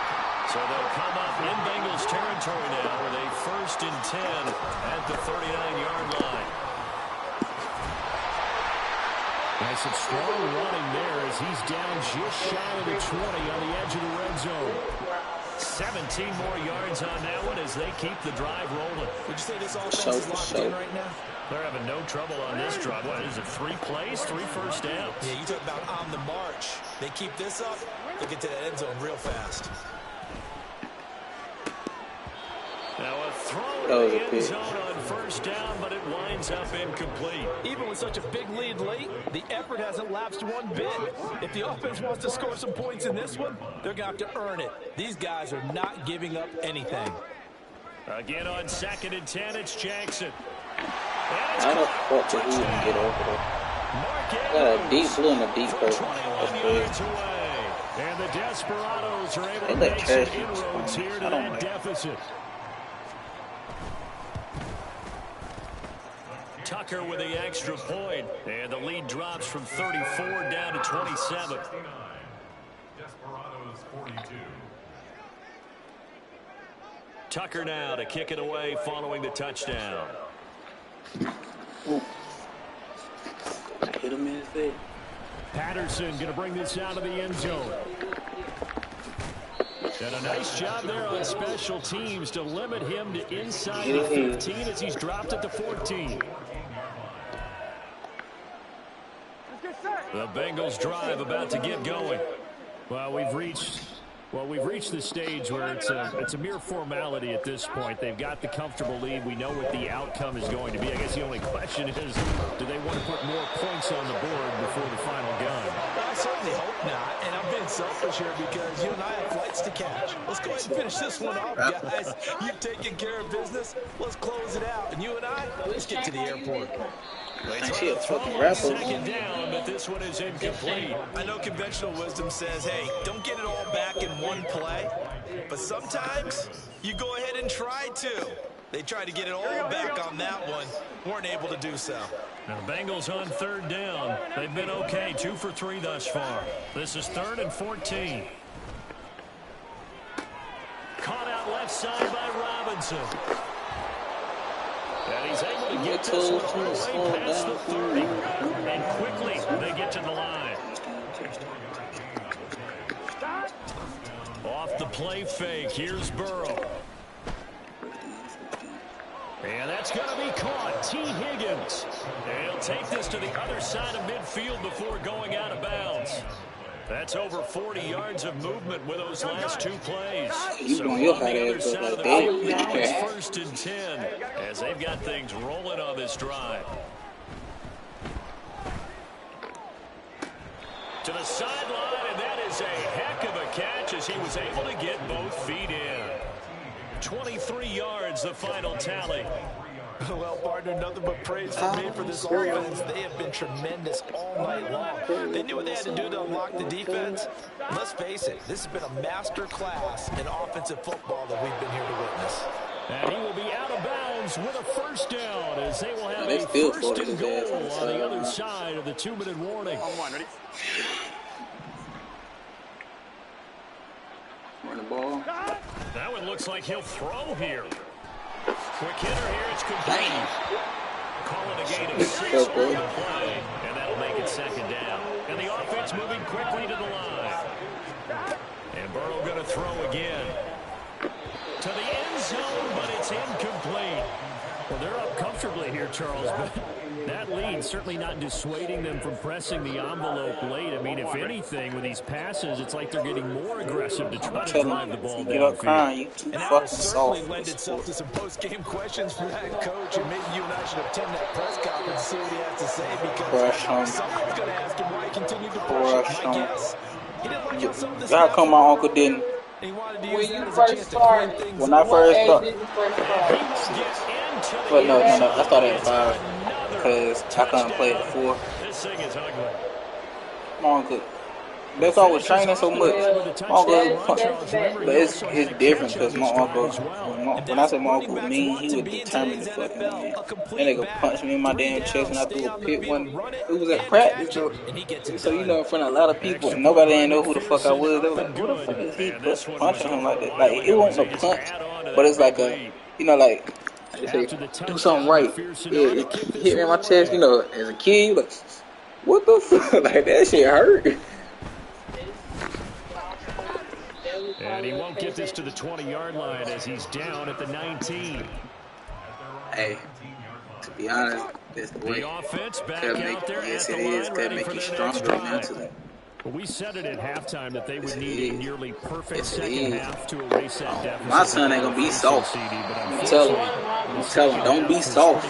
S12: So they'll come up in Bengals territory now with a 1st and 10 at the 39-yard line. Nice and strong running there as he's down just shy of the 20 on the edge of the red zone. 17 more yards on that one as they keep the drive rolling.
S10: Would you say this offense is locked in right now?
S12: They're having no trouble on this drive. What is it, 3 plays, 3 first downs?
S10: Yeah, you talk about on the march. They keep this up, they get to the end zone real fast.
S12: Now a throw in the end zone on 1st down, but it winds up incomplete.
S10: Even with such a big lead late, the effort hasn't lapsed one bit. If the offense wants to score some points in this one, they're going to have to earn it. These guys are not giving up anything.
S12: Again on 2nd and 10, it's Jackson.
S13: How the fuck did he even get over there? Got a deep blue and a deep purple. That's crazy.
S12: And the Desperados are able to make some inroads here to that deficit. Tucker with the extra point, and the lead drops from 34 down to 27.
S15: Desperados 42.
S12: Tucker now to kick it away following the touchdown.
S13: Ooh. Hit him in his head.
S12: Patterson going to bring this out of the end zone. And a nice job there on special teams to limit him to inside the 15 as he's dropped at the 14. The Bengals drive about to get going. Well, we've reached the stage where it's a mere formality at this point. They've got the comfortable lead. We know what the outcome is going to be. I guess the only question is, do they want to put more points on the board before the final gun?
S10: I certainly hope not, and I'm being selfish here because you and I have flights to catch. Let's go ahead and finish this one off, guys. You've taken care of business. Let's close it out. And you and I, let's get to the airport.
S12: Second down, but this one is incomplete.
S10: I know conventional wisdom says, hey, don't get it all back in one play. But sometimes you go ahead and try to. They tried to get it all back on that one. Weren't able to do so.
S12: Now, Bengals on 3rd down. They've been okay, 2 for 3 thus far. This is 3rd and 14. Caught out left side by Robinson. And he's able to get this one all the way past the 30. And quickly, they get to the line. Off the play fake, here's Burrow. And that's going to be caught. T. Higgins. And he'll take this to the other side of midfield before going out of bounds. That's over 40 yards of movement with those last 2 plays.
S13: You
S12: So
S13: doing your
S12: on
S13: fat
S12: the other
S13: ass
S12: side
S13: like
S12: of the
S13: that.
S12: field now, it's 1st and 10 as they've got things rolling on this drive. To the sideline, and that is a heck of a catch as he was able to get both feet in. 23 yards, the final tally.
S10: Well, partner, nothing but praise for me for this offense. They have been tremendous all night long. They knew what they had to do to unlock the defense. Let's face it, this has been a master class in offensive football that we've been here to witness.
S12: And he will be out of bounds with a 1st down as they will have a
S13: still
S12: 1st and goal
S13: on
S12: on the other side of the 2-minute warning.
S1: Ready?
S13: Run the ball.
S12: That one looks like he'll throw here. Quick hitter here, it's complete. Call it a gain of 6 on the play, and that'll make it 2nd down. And the offense moving quickly to the line. And Burrow going to throw again. To the end zone, but it's incomplete.
S16: Well, they're up comfortably here, Charles, but that lead certainly not dissuading them from pressing the envelope late. I mean, if anything, with these passes, it's like they're getting more aggressive to try to drive the ball downfield.
S13: You too
S10: and that
S13: fucking
S10: certainly
S13: soft.
S10: lend itself to some post-game questions from that coach, and maybe you and I should attend that press conference and see what he has to say, because someone's going to ask him why he continued to push it. My guess, he didn't like how some of this
S13: How come my uncle didn't?
S10: He wanted to use that as a chance to clean things
S13: When I first started. But no, I started at 5 because I couldn't play at 4. My uncle, that's why I was training so much. My uncle punched me. But it's different because my uncle, when I say my uncle was mean, he was determined to fucking win. That nigga punched me in my damn chest and I threw a pit one. It was at practice, so you know, in front of a lot of people, and nobody didn't know who the fuck I was. They were like, who the fuck is he punching him like that? Like, it wasn't no punch, but it's like a, you know, like, they say, do something right. It hit me in my chest, you know, as a kid, you like, what the fuck? Like, that shit hurt.
S12: And he won't get this to the 20-yard line as he's down at the 19.
S13: Hey, to be honest, that's the way.
S12: The offense back
S13: out there at the line, ready for their next drive.
S12: Well, we said it at halftime that they would need a nearly perfect second half to erase that deficit.
S13: My son ain't gonna be soft. I'm telling him, don't be soft.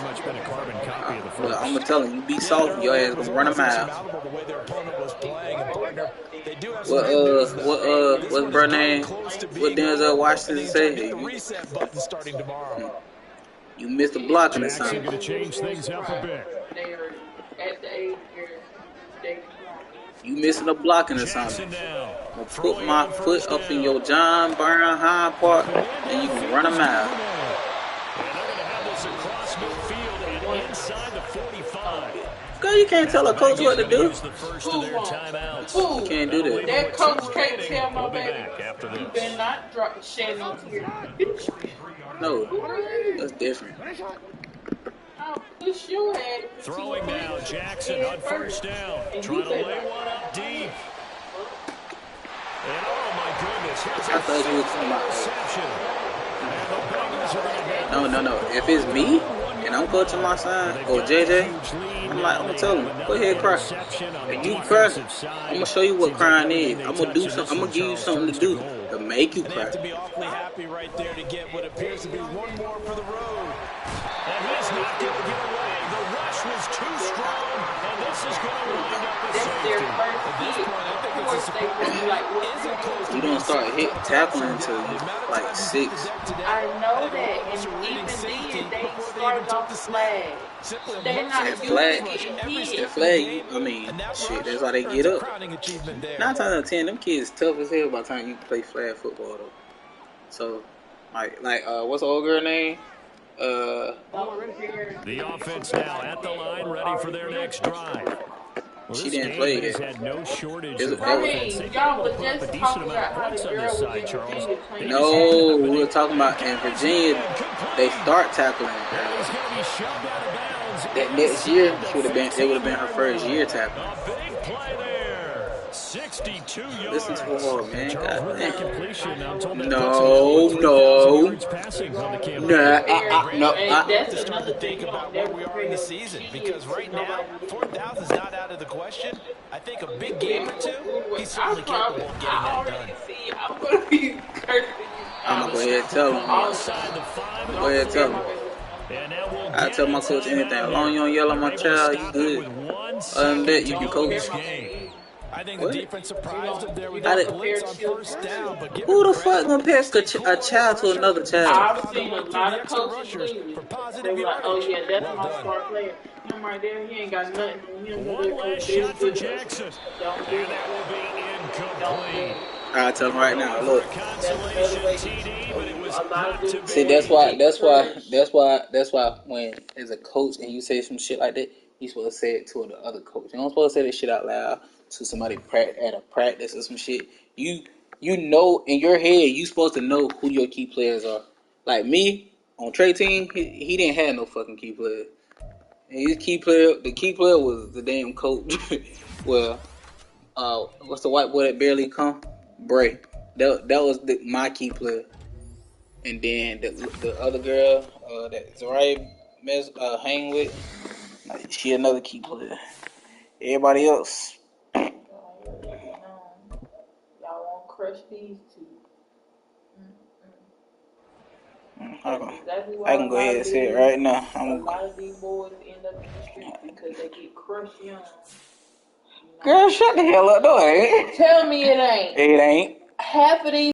S13: But I'm gonna tell him, you be soft, your ass gonna run a mile. What's bro name? What Denzel Washington say? You missed a block in the sun.
S12: Going to change things up a bit.
S13: You missing a block in the sun. I'm gonna put my foot up in your John Brown hind part, and you can run a mile.
S12: And they're going to have this across midfield and inside the 45.
S13: Girl, you can't tell a coach what to do.
S12: You
S13: can't do that.
S11: That coach can't tell my baby. You better not shed no tears.
S13: No, that's different.
S12: Throwing now, Jackson on 1st down. Trying to lay one up deep. And oh my goodness, here's
S13: I thought you were talking about. No. If it's me and I'm coaching my son or JJ, I'm gonna tell him, go ahead, cry. If you cry, I'm gonna show you what crying is. I'm gonna do something. I'm gonna give you something to do to make you cry.
S10: To be awfully happy right there to get what appears to be one more for the road.
S12: And he's not going to get away. The rush was too strong, and this is going to wind up a safety.
S10: At this point, I think it's a support.
S13: You don't start tackling until like 6.
S11: I know that, and even then, they started off the flag. They're not
S13: That flag, I mean, shit, that's how they get up. 9 times out of 10, them kids tough as hell by the time you play flag football, though. So, like, what's the old girl name?
S12: The offense now at the line, ready for their next drive. Well,
S13: she didn't play
S12: it.
S13: yet.
S12: Had no shortage
S11: of offense. Y'all were just talking about how the girl was in Virginia.
S13: No, we were talking about in Virginia, they start tackling. That next year, it would have been her first year tackling.
S12: 62 yards.
S13: Listen to her, man.
S16: Charles, with that completion, I'm told that puts him
S13: No,
S16: over 3,000
S13: no.
S16: yards passing on the campaign.
S13: No.
S10: I have to start to think about where we are in the season because right now, 4,000 is not out of the question. I think a big game or two, he's certainly capable of getting that done.
S11: I'm gonna be cursing you.
S13: I'm gonna go ahead and tell him.
S16: Inside the 5.
S13: Go ahead and tell him.
S16: And now we'll
S13: I tell my coach anything. As long as you don't yell at my child, you good. Other than that, you can coach.
S10: I think the defense surprised him there with
S11: that
S10: that blitz on first down. But
S13: Who the fuck gonna pass a child to another child?
S11: I've seen a lot of coaches leave. They were like, "Oh yeah, that's my smart player. Him right there, he ain't got nothing on him."
S16: One last shot for Jackson.
S11: Don't do
S16: and that will be incomplete.
S13: I tell him right now. Look. See, that's why when as a coach and you say some shit like that, you supposed to say it to the other coach. You don't supposed to say that shit out loud to somebody at a practice or some shit. You know in your head you supposed to know who your key players are. Like me on Trey team, he didn't have no fucking key players. And the key player was the damn coach. Well, what's the white boy that barely come? Bray. That was my key player. And then the other girl that Zariah hang with, she another key player. Everybody else.
S11: Y'all won't crush these two.
S13: I can go ahead and say it right now.
S11: A lot of these boys end up in the streets because they get crushed young.
S13: Girl, shut the hell up, though.
S11: Tell me it ain't.
S13: It ain't.
S11: Half of these